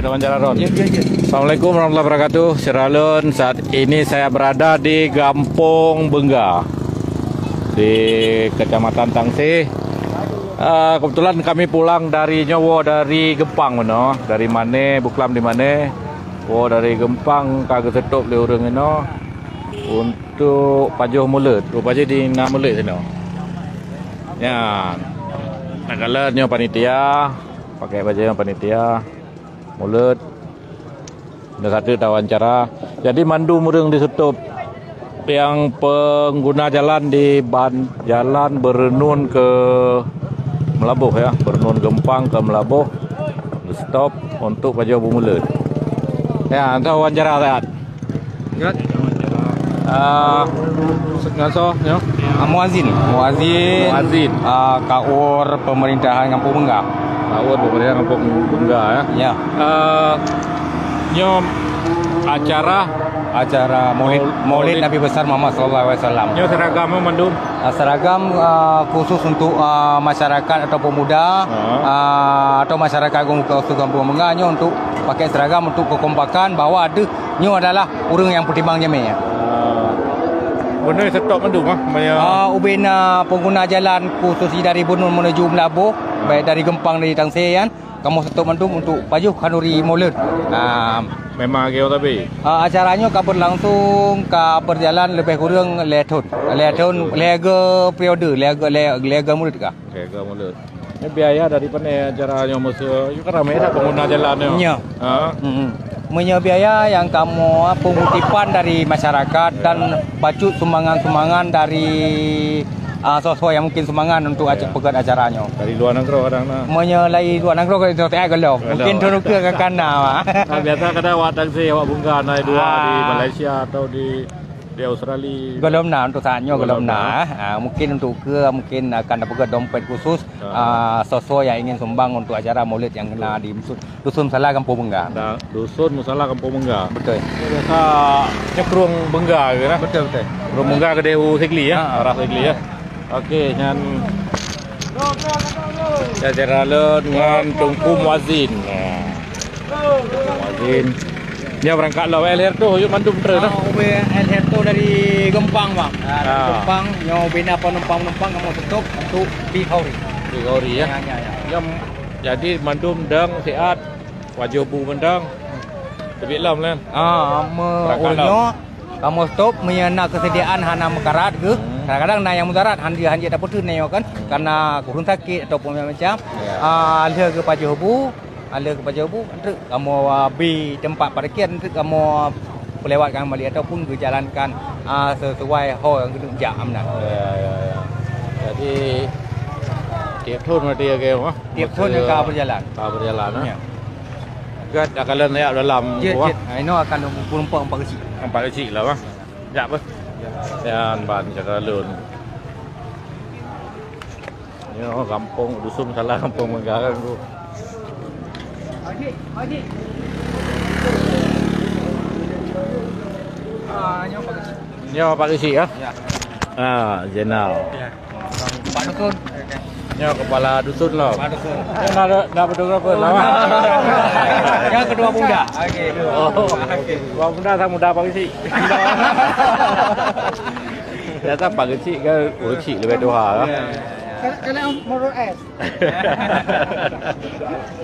Taman Jalaron. Ya. Assalamualaikum warahmatullahi wabarakatuh. Seralun, saat ini saya berada di Kampung Bengga di Kecamatan Tangsih. Kebetulan kami pulang dari Nyowo, dari Gempang meno. Dari mana? Buklam di mana? Oh, dari Gempang kagak setup le urang eno untuk pajuh mulut. Rupanya di nak mulut sini. Ya. Nak kalah panitia pakai baju panitia mulut. Ada satu wawancara. Jadi mandu murung ditutup yang pengguna jalan di jalan Bernun ke Melabuh ya, Bernun Gempang ke Melabuh stop untuk baju mulut. Ya, anda wawancara sehat. Good. Ngaso ya. Muazin. Kaur pemerintahan Kampung Bengga. Kaur pemerintahan Kampung Bengga ya. Ya. Nyom acara Maulid Nabi besar Muhammad sallallahu alaihi wasallam. Nyom seragam mandum. Seragam khusus untuk masyarakat atau pemuda atau masyarakat Kampung Bengga untuk pakai seragam untuk kekompakan bahwa nyo adalah orang yang pertimbang jami ya. Benar stop mandum ubena pengguna jalan khusus dari Bernun menuju Melabuh, baik dari Gempang dari Tangsih kan, kamu stop mandum untuk pajuh kanuri Maulid. Memang kau tapi acaranya berlangsung berjalan lebih kurang lega periode lega mulut kah? Lega mulut. Ini biaya dari mana acaranya musuh? Itu kan ramai dah pengguna jalannya. Ya. Biaya yang kamu pengutipan dari masyarakat dan bacut sumbangan-sumbangan dari sosok yang mungkin sumbangan untuk pegat acaranya. Dari luar negeri kadang-kadang. Menyelai luar negeri kalau saya gelap. Mungkin turun ke kana. Biasa kadang awak Tangsih, awak Bengga naik dua di Malaysia atau di Australia. Gelap untuk saatnya gelap mungkin untuk mungkin akan dapat dompet khusus sosok yang ingin sumbang untuk acara Maulid yang kena di Dusun Salah Kampung Bengga. Dusun Salah Kampung Bengga. Betul. Biasa nyekrung Bengga gitu. Betul. Kerung Bengga ke Dehu Sigli ya, arah Sigli ya. Okey, nyan jalan dengan Tungku Muazin. Muazin. Dia berangkat lah LR tu, yuk mandum terus dah. LR tu dari Gempang bang. Gempang, nyo bina penumpang kamu tutup untuk di Kauri ya. Jadi mandum dang siat wajah bu mendang. Lebih lam kan. Urutnya kamu stop menyana kesediaan hana mekarat ke. Kadang-kadang na yang mudarat handi tak putus neo kan karena kurun sakit ataupun macam. Alih ke Pajuhu. Untuk kamu bi tempat parkir untuk kamu pelewatkan balik ataupun berjalankan sesuai yang gedung jam nak. Ya. Jadi tiap tahun dia ke apa? Tiap tahun dia berjalan. Berjalan. Ya. Gat akan naik dalam buah. Ini akan empat kecil. Empat kecil lah bang. Ya apa? Dan ban jalan. Ini kampung Dusun Salah Kampung Bengga kan tu. Haji. Nyo Pak Kisi ya? Ya. Jenal. Ya. Pak Dusun. Nyo kepala dusun loh. Pak Dusun. Nak fotografer lama. Yang kedua muda. Okey. Dua muda sama muda Pak Kisi. Ternyata Pak Kisi kan kecil lebih dua kan. Kena motor es.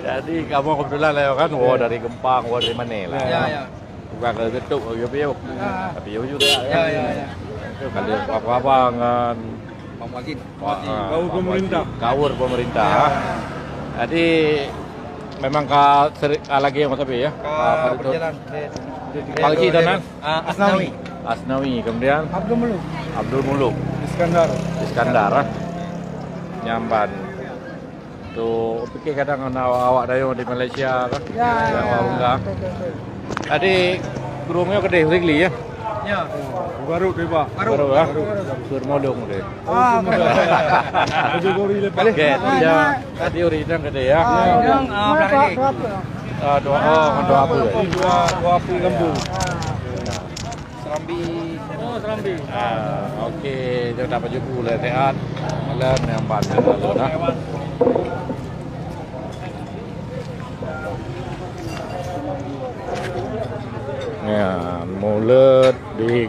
Jadi kamu kebetulan lah kan, dari Gempang, dari mana lah. Ya. Bukan ke Getuk, ke Piu. Tapi Piu juga. Ya. Kalau apa-apa dengan Kaur pemerintah. Jadi memang lagi yang tapi ya. Berjalan. Pagi dan Asnawi. Kemudian Abdul Muluk. Iskandar. Nyamban tu fikir kadang awak dayo di Malaysia kan enggak. Tadi burungnya gede Sigli ya. Ya. Baru tiba. Baru. Surmolong deh. Kategori lepas. Tadi original gede ya. Yang dua apa? Dua api lembu. Serambi. Okey, dia dapat juga boleh sehat. Malam yang banyak lalu dah.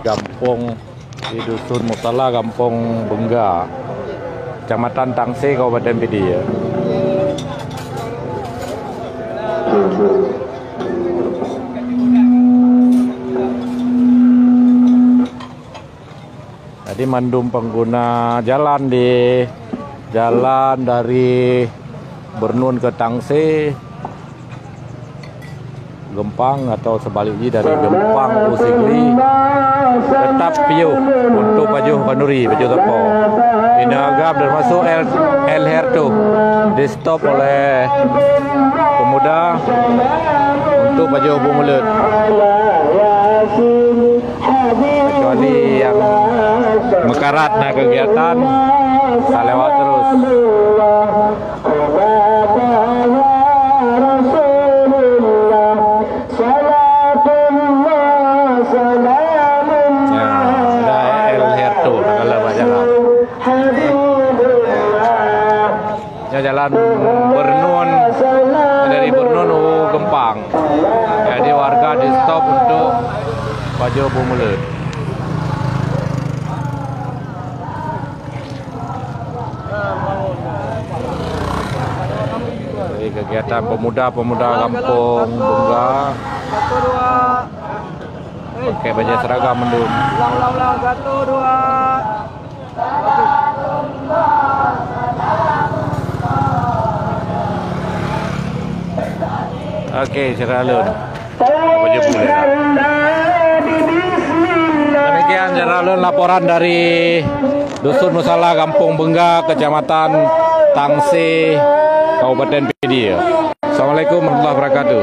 Kampung di Dusun Musala, Kampung Bengga, Kecamatan Tangse, Kabupaten Pidi. Ya. Jadi mandum pengguna jalan dari Bernun ke Tangse, Gempang atau sebaliknya dari Gempang Usigli tetap piu untuk Pajuh Kanuri, Pajuh Topo. Ini agam dan masuk El Herto di stop oleh pemuda untuk Pajuh Bumulut. Kecuali yang mekarat na kegiatan saya lewat terus. Jalan Bernun dari Bernun Gempang. Jadi warga di stop untuk Pajuh Bumulut. Jadi kegiatan pemuda-pemuda Kampung Bengga pakai baju seragam mendung. Ulang, 1, 2. Okey, Ceralun. Baju pulih. Demikian Ceralun laporan dari Dusun Musala, Kampung Bengga, Kecamatan Tangse, Kabupaten Pidi. Assalamualaikum warahmatullahi wabarakatuh.